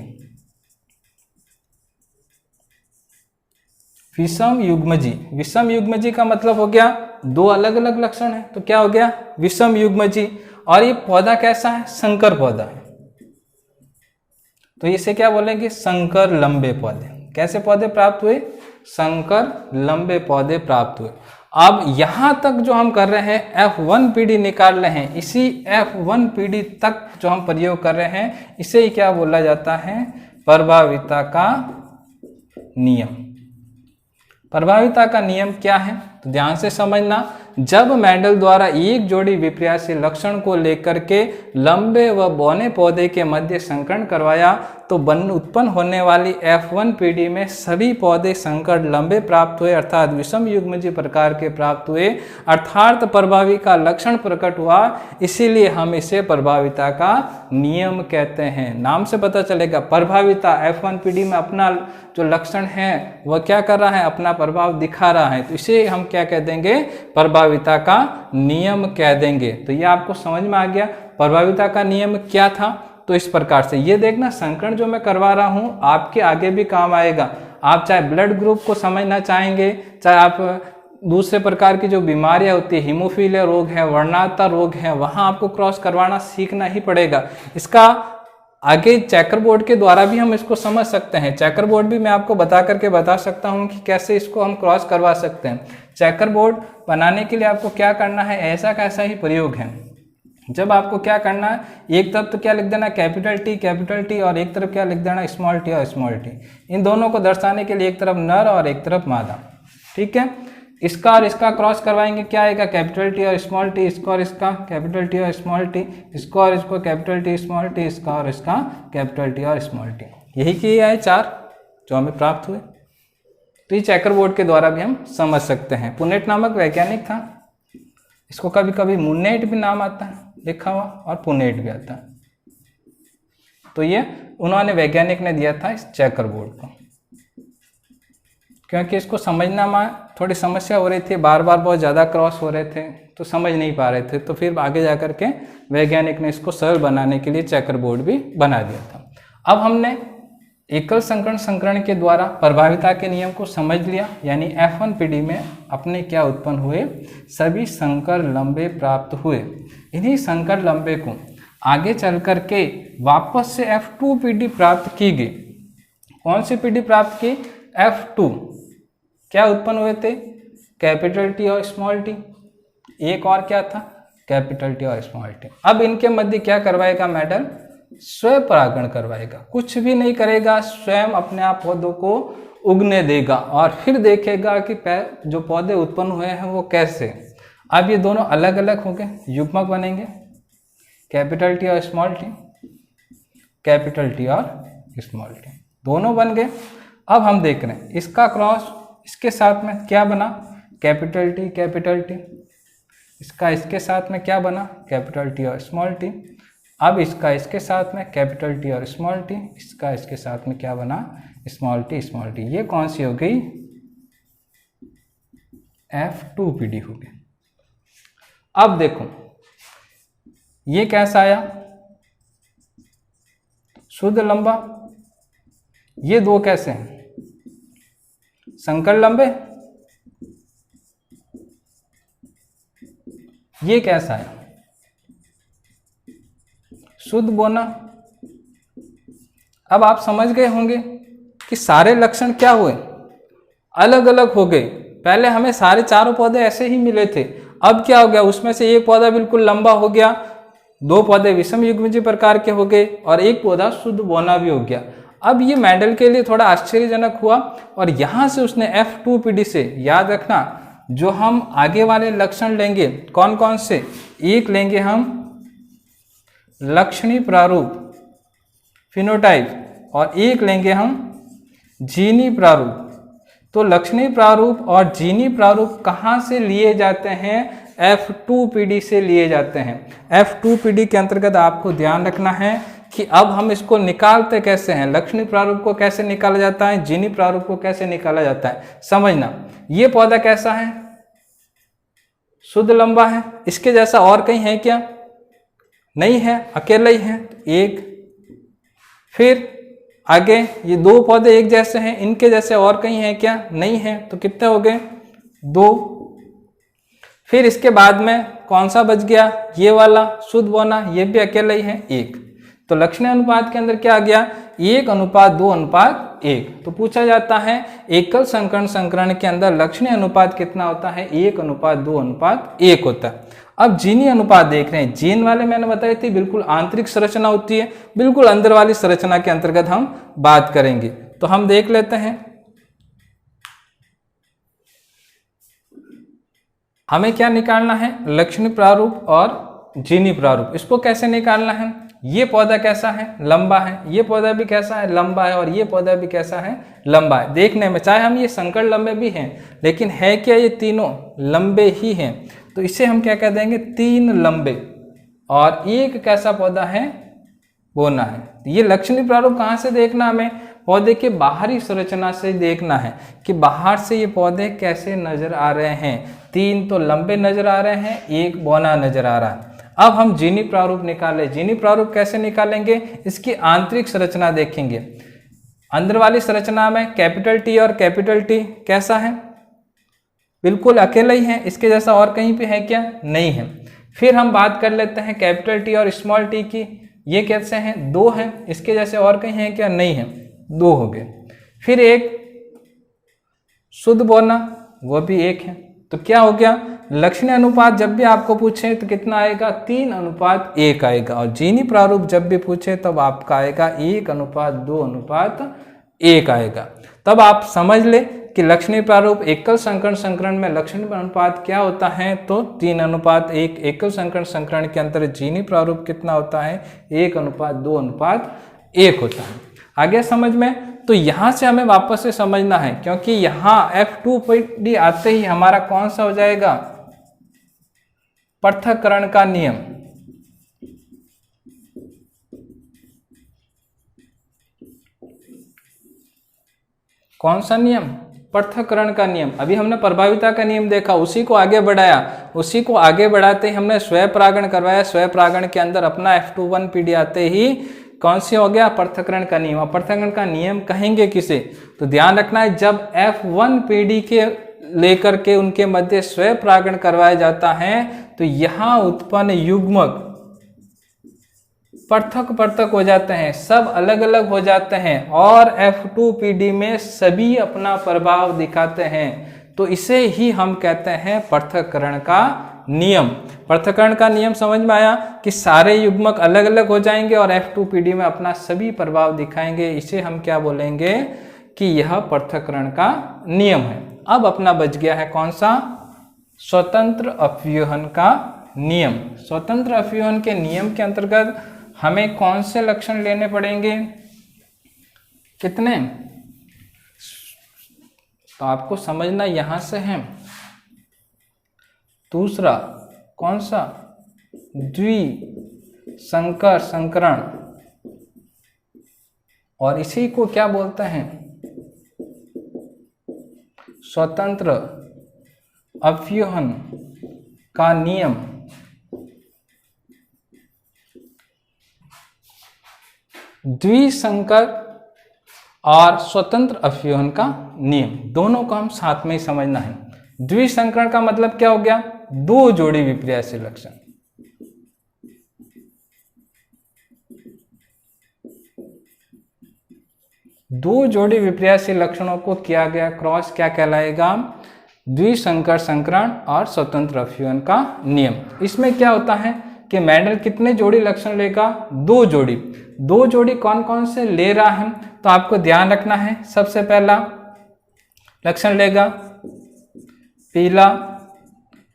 विषम युग्मजी, विषम युग्मजी का मतलब हो गया दो अलग अलग लक्षण है, तो क्या हो गया, विषम युग्मजी। और ये पौधा कैसा है, संकर पौधा है, तो इसे क्या बोलेंगे, संकर लंबे पौधे। कैसे पौधे प्राप्त हुए, संकर लंबे पौधे प्राप्त हुए। अब यहां तक जो हम कर रहे हैं F1 पीडी निकाल रहे हैं, इसी F1 पीडी तक जो हम प्रयोग कर रहे हैं इसे ही क्या बोला जाता है, प्रभाविता का नियम। प्रभाविता का नियम क्या है, तो ध्यान से समझना। जब मेंडल द्वारा एक जोड़ी विपर्यासी लक्षण को लेकर के लंबे व बौने पौधे के मध्य संकरण करवाया तो उत्पन्न होने वाली F1 पीढ़ी में सभी पौधे संकर लंबे प्राप्त हुए, अर्थात विषम युग्मजीय प्रकार के प्राप्त हुए, अर्थात प्रभावी का लक्षण प्रकट हुआ। इसीलिए हम इसे प्रभाविता का नियम कहते हैं। नाम से पता चलेगा प्रभाविता F1 पीढ़ी में अपना जो लक्षण है वह क्या कर रहा है, अपना प्रभाव दिखा रहा है, तो इसे हम क्या कह देंगे, प्रभाविता का नियम कह देंगे। तो ये आपको समझ में आ गया प्रभाविता का नियम क्या था। तो इस प्रकार से ये देखना, संकरण जो मैं करवा रहा हूँ आपके आगे भी काम आएगा। आप चाहे ब्लड ग्रुप को समझना चाहेंगे, चाहे आप दूसरे प्रकार की जो बीमारियां होती है, हीमोफीलिया रोग है, वर्णाता रोग है, वहां आपको क्रॉस करवाना सीखना ही पड़ेगा। इसका आगे चेकर बोर्ड के द्वारा भी हम इसको समझ सकते हैं। चेकर बोर्ड भी मैं आपको बता करके बता सकता हूं कि कैसे इसको हम क्रॉस करवा सकते हैं। चेकर बोर्ड बनाने के लिए आपको क्या करना है, ऐसा कैसा ही प्रयोग है। जब आपको क्या करना है, एक तरफ तो क्या लिख देना कैपिटल टी, और एक तरफ क्या लिख देना स्मॉल टी और स्मॉल टी। इन दोनों को दर्शाने के लिए एक तरफ नर और एक तरफ मादा, ठीक है। इसका और इसका क्रॉस करवाएंगे, क्या आएगा, कैपिटल टी और स्मॉल टी, इसका और इसका कैपिटल टी और स्मॉल टी, इसको और इसको कैपिटल टी स्मॉल टी, इसका और इसका कैपिटल टी और स्मॉल टी। यही किए है 4 जो हमें प्राप्त हुए। तो ये चेकर बोर्ड के द्वारा भी हम समझ सकते हैं। पुनेट नामक वैज्ञानिक था, इसको कभी कभी मुन्नेट भी नाम आता है लिखा हुआ, और पुनेट भी आता है। तो ये उन्होंने वैज्ञानिक ने दिया था इस चेकर बोर्ड को, क्योंकि इसको समझना में थोड़ी समस्या हो रही थी, बार बार बहुत ज़्यादा क्रॉस हो रहे थे तो समझ नहीं पा रहे थे। तो फिर आगे जा कर के वैज्ञानिक ने इसको सरल बनाने के लिए चेकर बोर्ड भी बना दिया था। अब हमने एकल संकरण के द्वारा प्रभाविता के नियम को समझ लिया, यानी F1 पीढ़ी में अपने क्या उत्पन्न हुए, सभी संकर लंबे प्राप्त हुए। इन्हीं संकर लंबे को आगे चल कर के वापस से F2 पीढ़ी प्राप्त की गई। कौन सी पीढ़ी प्राप्त की, F2। क्या उत्पन्न हुए थे, कैपिटल टी और स्मॉल टी, एक और क्या था, कैपिटल टी और स्मॉल टी। अब इनके मध्य क्या करवाएगा मैडम, स्वयं परागण करवाएगा, कुछ भी नहीं करेगा, स्वयं अपने आप पौधों को उगने देगा और फिर देखेगा कि जो पौधे उत्पन्न हुए हैं वो कैसे। अब ये दोनों अलग अलग होंगे, युग्मक बनेंगे, कैपिटल टी और स्मॉल टी, कैपिटल टी और स्मॉल टी दोनों बन गए। अब हम देख रहे हैं इसका क्रॉस इसके साथ में क्या बना, कैपिटल टी, इसका इसके साथ में क्या बना, कैपिटल टी और स्मॉल टी। अब इसका इसके साथ में कैपिटल टी और स्मॉल टी, इसका इसके साथ में क्या बना, स्मॉल टी। ये कौन सी हो गई, F2 पीढ़ी हो गई। अब देखो ये कैसा आया, शुद्ध लंबा। ये दो कैसे हैं, संकर लंबे। ये कैसा है, शुद्ध बोना। अब आप समझ गए होंगे कि सारे लक्षण क्या हुए, अलग अलग हो गए। पहले हमें सारे चारों पौधे ऐसे ही मिले थे, अब क्या हो गया, उसमें से एक पौधा बिल्कुल लंबा हो गया, 2 पौधे विषम युग्मजीय प्रकार के हो गए और एक पौधा शुद्ध बोना भी हो गया। अब ये मेंडल के लिए थोड़ा आश्चर्यजनक हुआ और यहां से उसने F2 पीढ़ी से, याद रखना जो हम आगे वाले लक्षण लेंगे कौन कौन से, एक लेंगे हम लक्षणी प्रारूप फिनोटाइप और एक लेंगे हम जीनी प्रारूप। तो लक्षणी प्रारूप और जीनी प्रारूप कहाँ से लिए जाते हैं, F2 पीढ़ी से लिए जाते हैं। F2 पीढ़ी के अंतर्गत आपको ध्यान रखना है कि अब हम इसको निकालते कैसे हैं, लक्षणी प्रारूप को कैसे निकाला जाता है, जीनी प्रारूप को कैसे निकाला जाता है। समझना, ये पौधा कैसा है, शुद्ध लंबा है, इसके जैसा और कहीं है क्या, नहीं है, अकेला ही है, एक। फिर आगे ये 2 पौधे एक जैसे हैं, इनके जैसे और कहीं है क्या, नहीं है, तो कितने हो गए, 2। फिर इसके बाद में कौन सा बच गया, ये वाला शुद्ध बोना, ये भी अकेला ही है, 1। तो लक्षणीय अनुपात के अंदर क्या आ गया, 1:2:1। तो पूछा जाता है एकल संकरण के अंदर लक्षणीय अनुपात कितना होता है, 1:2:1 होता है। अब जीनी अनुपात देख रहे हैं, जीन वाले मैंने बताई थी बिल्कुल आंतरिक संरचना होती है, बिल्कुल अंदर वाली संरचना के अंतर्गत हम बात करेंगे। तो हम देख लेते हैं, हमें क्या निकालना है, लक्षणी प्रारूप और जीनी प्रारूप। इसको कैसे निकालना है, ये पौधा कैसा है, लंबा है, ये पौधा भी कैसा है, लंबा है, और ये पौधा भी कैसा है, लंबा है। देखने में चाहे हम ये संकर लंबे भी हैं, लेकिन है क्या, ये तीनों लंबे ही हैं। तो इसे हम क्या कह देंगे, तीन लंबे। और एक कैसा पौधा है, बोना है। ये लक्षणी प्रारूप कहाँ से देखना, हमें पौधे के बाहरी संरचना से देखना है कि बाहर से ये पौधे कैसे नजर आ रहे हैं। तीन तो लंबे नजर आ रहे हैं, एक बौना नजर आ रहा है। अब हम जीनी प्रारूप निकाले। जीनी प्रारूप कैसे निकालेंगे, इसकी आंतरिक संरचना देखेंगे। अंदर वाली संरचना में कैपिटल टी और कैपिटल टी कैसा है, बिल्कुल अकेला ही है, इसके जैसा और कहीं पे है क्या, नहीं है। फिर हम बात कर लेते हैं कैपिटल टी और स्मॉल टी की, ये कैसे हैं, दो हैं, इसके जैसे और कहीं है क्या, नहीं है, दो हो गए। फिर एक शुद्ध बौना, वो भी एक है। तो क्या हो गया, लक्षणीय अनुपात जब भी आपको पूछे तो कितना आएगा, 3:1 आएगा। और जीनी प्रारूप जब भी पूछे तब आपका आएगा 1:2:1 आएगा। तब आप समझ ले कि लक्षणीय प्रारूप एकल संकरण संकरण में लक्षणीय अनुपात क्या होता है, तो 3:1। एकल संकरण संकरण के अंतर जीनी प्रारूप कितना होता है, 1:2:1 होता है। आगे समझ में, तो यहां से हमें वापस से समझना है, क्योंकि यहां F2PD आते ही हमारा कौन सा हो जाएगा, पृथक्करण का नियम। कौन सा नियम, पृथक्करण का नियम। अभी हमने प्रभाविता का नियम देखा, उसी को आगे बढ़ाया, उसी को आगे बढ़ाते ही हमने स्वयं परागण करवाया। स्वयं परागण के अंदर अपना F21PD आते ही कौन सी हो गया, पृथक्करण का नियम। पृथक्करण का नियम कहेंगे किसे, तो ध्यान रखना है, जब F1PD के लेकर के उनके मध्य स्वयं परागण करवाया जाता है तो यहां उत्पन्न युग्मक पृथक पृथक हो जाते हैं, सब अलग अलग हो जाते हैं, और F2PD में सभी अपना प्रभाव दिखाते हैं। तो इसे ही हम कहते हैं पृथक्करण का नियम। पृथक्करण का नियम समझ में आया कि सारे युग्मक अलग अलग हो जाएंगे और F2PD में अपना सभी प्रभाव दिखाएंगे। इसे हम क्या बोलेंगे कि यह पृथक्करण का नियम है। अब अपना बच गया है कौन सा, स्वतंत्र अपव्यूहन का नियम। स्वतंत्र अपव्यूहन के नियम के अंतर्गत हमें कौन से लक्षण लेने पड़ेंगे, कितने, तो आपको समझना यहां से है। दूसरा कौन सा, द्विसंकर संकरण, और इसी को क्या बोलते हैं, स्वतंत्र अपव्यूहन का नियम। द्विसंकर और स्वतंत्र अपव्यूहन का नियम, दोनों को हम साथ में ही समझना है। द्विसंकरण का मतलब क्या हो गया, दो जोड़ी विपर्यासीय लक्षण। दो जोड़ी विपर्यासीय लक्षणों को किया गया क्रॉस क्या कहलाएगा, द्विसंकर संकरण और स्वतंत्र अपव्यूहन का नियम। इसमें क्या होता है कि मेंडल कितने जोड़ी लक्षण लेगा, दो जोड़ी। दो जोड़ी कौन कौन से ले रहा है, तो आपको ध्यान रखना है। सबसे पहला लक्षण लेगा पीला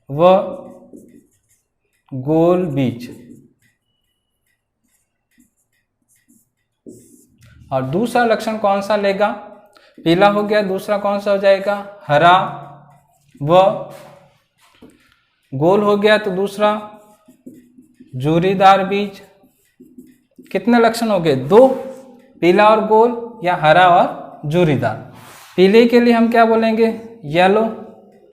व गोल बीज, और दूसरा लक्षण कौन सा लेगा, पीला हो गया, दूसरा कौन सा हो जाएगा, हरा व गोल हो गया, तो दूसरा जूरीदार बीज। कितने लक्षण हो गए, दो, पीला और गोल या हरा और जूरीदार। पीले के लिए हम क्या बोलेंगे, येलो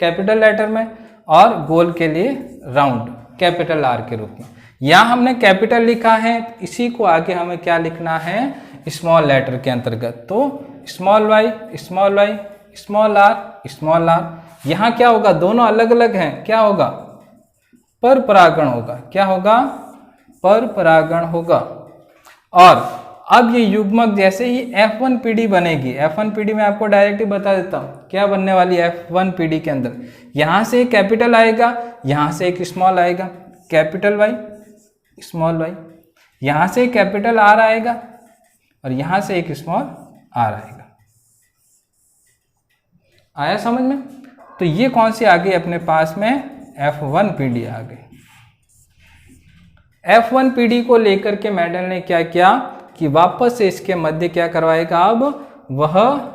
कैपिटल लेटर में, और गोल के लिए राउंड कैपिटल आर के रूप में। यहाँ हमने कैपिटल लिखा है, इसी को आगे हमें क्या लिखना है, स्मॉल लेटर के अंतर्गत। तो small Y small Y, small R small R. यहाँ क्या होगा, दोनों अलग अलग हैं, क्या होगा, पर परागण होगा। क्या होगा, पर परागण होगा। और अब ये युग्मक जैसे ही F1PD बनेगी, F1PD में आपको डायरेक्टली बता देता हूँ क्या बनने वाली है। F1PD के अंदर यहाँ से एक कैपिटल आएगा, यहाँ से एक स्मॉल आएगा, कैपिटल वाई स्मॉल वाई, यहाँ से एक कैपिटल आर आएगा और यहाँ से एक स्मॉल आर आएगा। आया समझ में। तो ये कौन सी आ गई अपने पास में, F1PD आ गई। F1 पीढ़ी को लेकर के मेंडल ने क्या किया कि वापस से इसके मध्य क्या करवाएगा, अब वह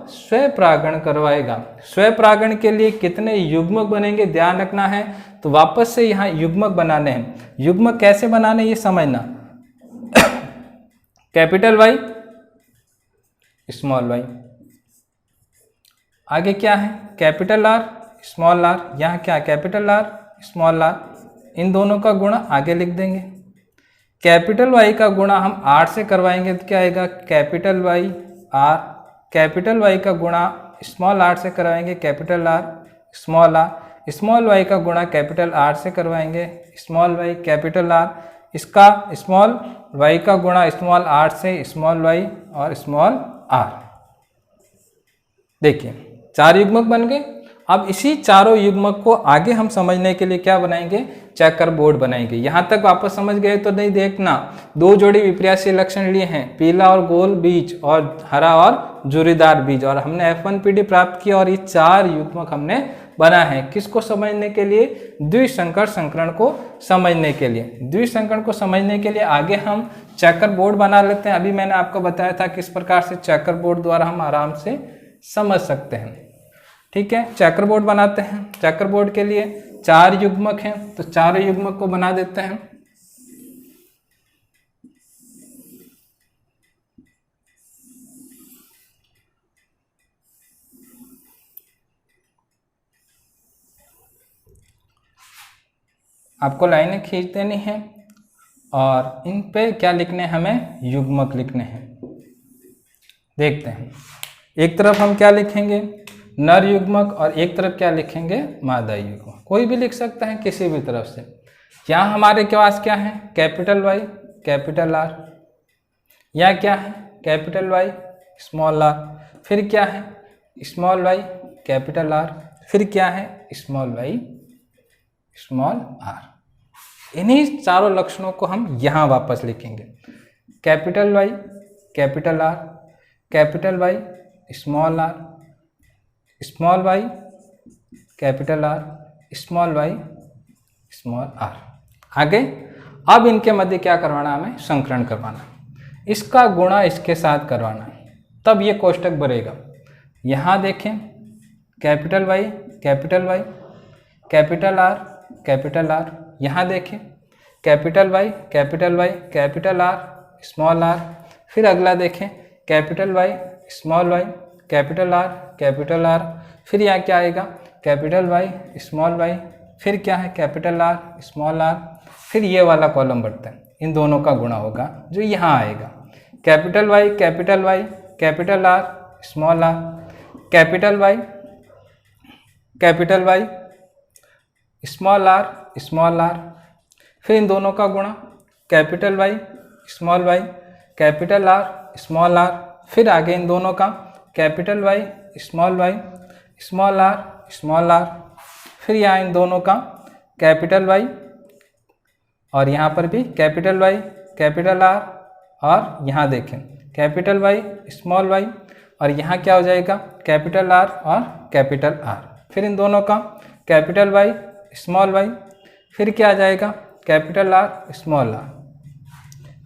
स्वपरागण करवाएगा। स्वपरागण के लिए कितने युग्मक बनेंगे ध्यान रखना है, तो वापस से यहाँ युग्मक बनाने हैं। युग्मक कैसे बनाने ये समझना, कैपिटल वाई स्मॉल वाई, आगे क्या है कैपिटल आर स्मॉल आर, यहाँ क्या कैपिटल आर स्मॉल आर, इन दोनों का गुणा आगे लिख देंगे। कैपिटल वाई का गुणा हम आर से करवाएंगे तो क्या आएगा capital Y R, capital Y का गुणा स्मॉल आर से करवाएंगे capital R small R, small Y का गुणा कैपिटल आर से करवाएंगे स्मॉल वाई कैपिटल आर, इसका स्मॉल वाई का गुणा स्मॉल आर से स्मॉल वाई और स्मॉल आर। देखिए 4 युग्मक बन गए। अब इसी चारों युग्मक को आगे हम समझने के लिए क्या बनाएंगे, चेकर बोर्ड बनाएंगे। यहाँ तक वापस समझ गए तो नहीं देखना, 2 जोड़ी विपर्यासीय लक्षण लिए हैं, पीला और गोल बीज और हरा और जुरीदार बीज, और हमने F1 पीढ़ी प्राप्त की और ये 4 युग्मक हमने बना है। किसको समझने के लिए, द्विसंकर संकरण को समझने के लिए। द्विसंकरण को समझने के लिए आगे हम चेकर बोर्ड बना लेते हैं। अभी मैंने आपको बताया था किस प्रकार से चेकर बोर्ड द्वारा हम आराम से समझ सकते हैं। ठीक है, चेकर बोर्ड बनाते हैं। चेकर बोर्ड के लिए 4 युग्मक हैं, तो 4 युग्मक को बना देते हैं। आपको लाइनें खींच देनी है और इन पे क्या लिखने हैं, हमें युग्मक लिखने हैं। देखते हैं, एक तरफ हम क्या लिखेंगे नर युग्मक और एक तरफ क्या लिखेंगे मादा युग्मक। कोई भी लिख सकता है किसी भी तरफ से। यहाँ हमारे पास क्या है कैपिटल वाई कैपिटल आर, यहाँ क्या है कैपिटल वाई स्मॉल आर, फिर क्या है स्मॉल वाई कैपिटल आर, फिर क्या है स्मॉल वाई स्मॉल आर। इन्हीं चारों लक्षणों को हम यहाँ वापस लिखेंगे, capital Y capital R, capital Y small R, small Y capital R, small Y small R. आगे अब इनके मध्य क्या करवाना, हमें संकरण करवाना, इसका गुणा इसके साथ करवाना, तब ये कोष्टक भरेगा। यहाँ देखें capital Y capital Y capital R capital R, यहाँ देखें capital Y capital R small R, फिर अगला देखें capital Y small Y capital R, फिर यहाँ क्या आएगा कैपिटल वाई स्मॉल वाई, फिर क्या है कैपिटल आर स्मॉल आर, फिर ये वाला कॉलम बढ़ता है, इन दोनों का गुणा होगा जो यहाँ आएगा capital Y capital R small R, capital Y small R, फिर इन दोनों का गुणा capital Y capital R small R, फिर आगे इन दोनों का कैपिटल वाई स्मॉल आर, फिर यहाँ इन दोनों का कैपिटल वाई और यहाँ पर भी कैपिटल वाई कैपिटल आर, और यहाँ देखें कैपिटल वाई स्मॉल वाई, और यहाँ क्या हो जाएगा कैपिटल आर और कैपिटल आर, फिर इन दोनों का कैपिटल वाई स्मॉल वाई, फिर क्या आ जाएगा कैपिटल आर स्मॉल आर,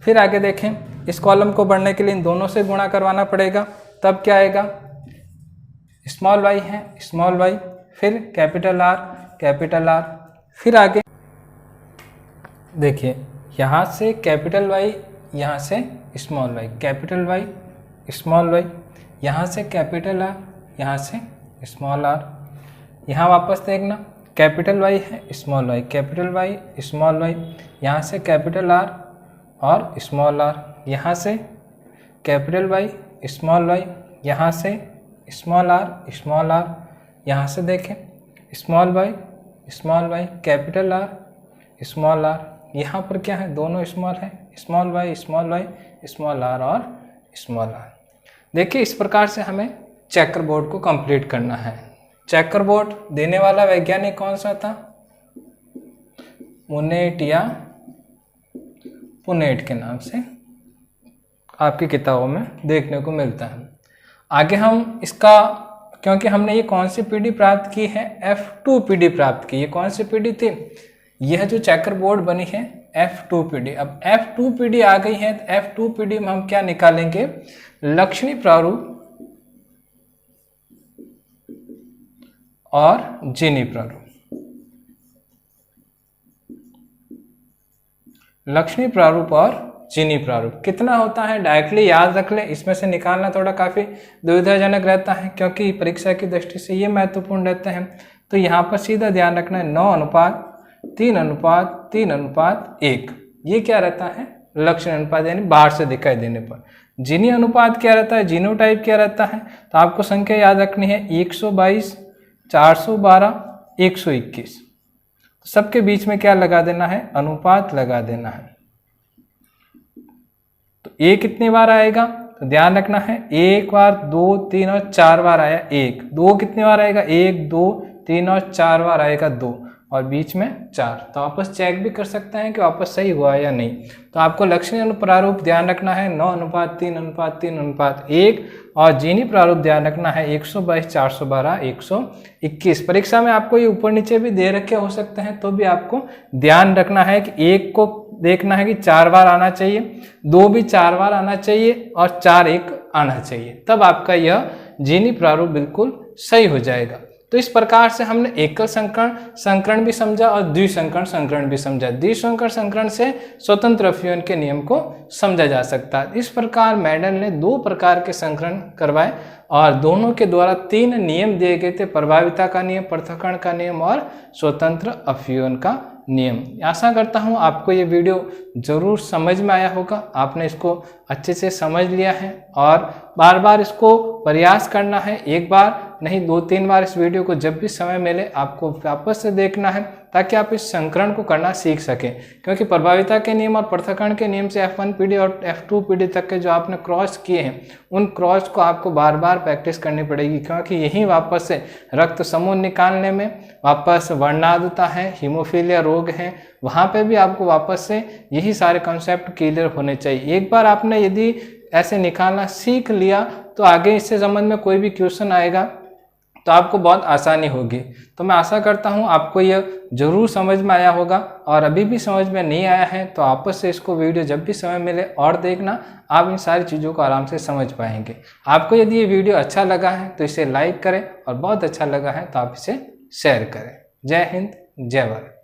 फिर आगे देखें इस कॉलम को बढ़ने के लिए इन दोनों से गुणा करवाना पड़ेगा, तब क्या आएगा स्मॉल वाई है स्मॉल वाई, फिर कैपिटल आर, फिर आगे देखिए यहाँ से कैपिटल वाई, यहाँ से small Y, capital Y small Y, यहाँ से कैपिटल आर, यहाँ से स्मॉल आर, यहाँ वापस देखना कैपिटल वाई है small Y capital Y small Y, यहाँ से कैपिटल आर और स्मॉल आर, यहाँ से कैपिटल वाई स्मॉल वाई, यहाँ से स्मॉल आर, यहाँ से देखें small Y capital R small R, यहाँ पर क्या है दोनों स्मॉल है स्मॉल वाई स्मॉल आर और स्मॉल आर। देखिए इस प्रकार से हमें चेकर बोर्ड को कंप्लीट करना है। चेकर बोर्ड देने वाला वैज्ञानिक कौन सा था, पुनेट या पुनेट के नाम से आपकी किताबों में देखने को मिलता है। आगे हम इसका, क्योंकि हमने ये कौन सी पीढ़ी प्राप्त की है F2 पीढ़ी प्राप्त की, ये कौन सी पीढ़ी थी, यह जो चेकर बोर्ड बनी है F2PD। अब F2PD आ गई है तो F2PD में हम क्या निकालेंगे, लक्षणी प्रारूप और जीनी प्रारूप। लक्षणी प्रारूप और जीनी प्रारूप कितना होता है डायरेक्टली याद रख लें, इसमें से निकालना थोड़ा काफ़ी दुविधाजनक रहता है क्योंकि परीक्षा की दृष्टि से ये महत्वपूर्ण रहते हैं। तो यहाँ पर सीधा ध्यान रखना है 9:3:3:1, ये क्या रहता है, लक्षण अनुपात यानी बाहर से दिखाई देने पर। जीनी अनुपात क्या रहता है, जीनोटाइप क्या रहता है, तो आपको संख्या याद रखनी है 122, 412, 121। सबके बीच में क्या लगा देना है, अनुपात लगा देना है। तो ए कितनी बार आएगा, तो ध्यान रखना है 1 बार, 2, 3 और 4 बार आया 1। 2 कितनी बार आएगा, 1, 2, 3 और 4 बार आएगा 2 और बीच में 4। तो वापस चेक भी कर सकते हैं कि वापस सही हुआ या नहीं। तो आपको लक्षणी अनुप्रारूप ध्यान रखना है 9:3:3:1 और जीनी प्रारूप ध्यान रखना है 122, 412, 121। परीक्षा में आपको ये ऊपर नीचे भी दे रखे हो सकते हैं, तो भी आपको ध्यान रखना है कि 1 को देखना है कि 4 बार आना चाहिए, 2 भी 4 बार आना चाहिए और 4 1 आना चाहिए, तब आपका यह जीनी प्रारूप बिल्कुल सही हो जाएगा। तो इस प्रकार से हमने एकल संकरण भी समझा और द्विसंकरण संकरण भी समझा। द्विसंकरण संकरण से स्वतंत्र अवयवन के नियम को समझा जा सकता है। इस प्रकार मेंडल ने 2 प्रकार के संकरण करवाए और दोनों के द्वारा 3 नियम दिए गए थे, प्रभाविता का नियम, पृथक्करण का नियम और स्वतंत्र अवयवन का नियम। आशा करता हूँ आपको ये वीडियो जरूर समझ में आया होगा, आपने इसको अच्छे से समझ लिया है और बार बार इसको प्रयास करना है, एक बार नहीं 2-3 बार इस वीडियो को जब भी समय मिले आपको वापस से देखना है ताकि आप इस संकरण को करना सीख सकें। क्योंकि प्रभाविता के नियम और पृथक्करण के नियम से F1PD और F2PD तक के जो आपने क्रॉस किए हैं उन क्रॉस को आपको बार बार प्रैक्टिस करनी पड़ेगी, क्योंकि यही वापस से रक्त समूह निकालने में, वापस वर्णांधता है, हीमोफीलिया रोग है, वहाँ पे भी आपको वापस से यही सारे कॉन्सेप्ट क्लियर होने चाहिए। एक बार आपने यदि ऐसे निकालना सीख लिया तो आगे इससे संबंध में कोई भी क्वेश्चन आएगा तो आपको बहुत आसानी होगी। तो मैं आशा करता हूँ आपको यह जरूर समझ में आया होगा और अभी भी समझ में नहीं आया है तो आपस से इसको वीडियो जब भी समय मिले और देखना, आप इन सारी चीज़ों को आराम से समझ पाएंगे। आपको यदि ये वीडियो अच्छा लगा है तो इसे लाइक करें और बहुत अच्छा लगा है तो आप इसे शेयर करें। जय हिंद, जय भारत।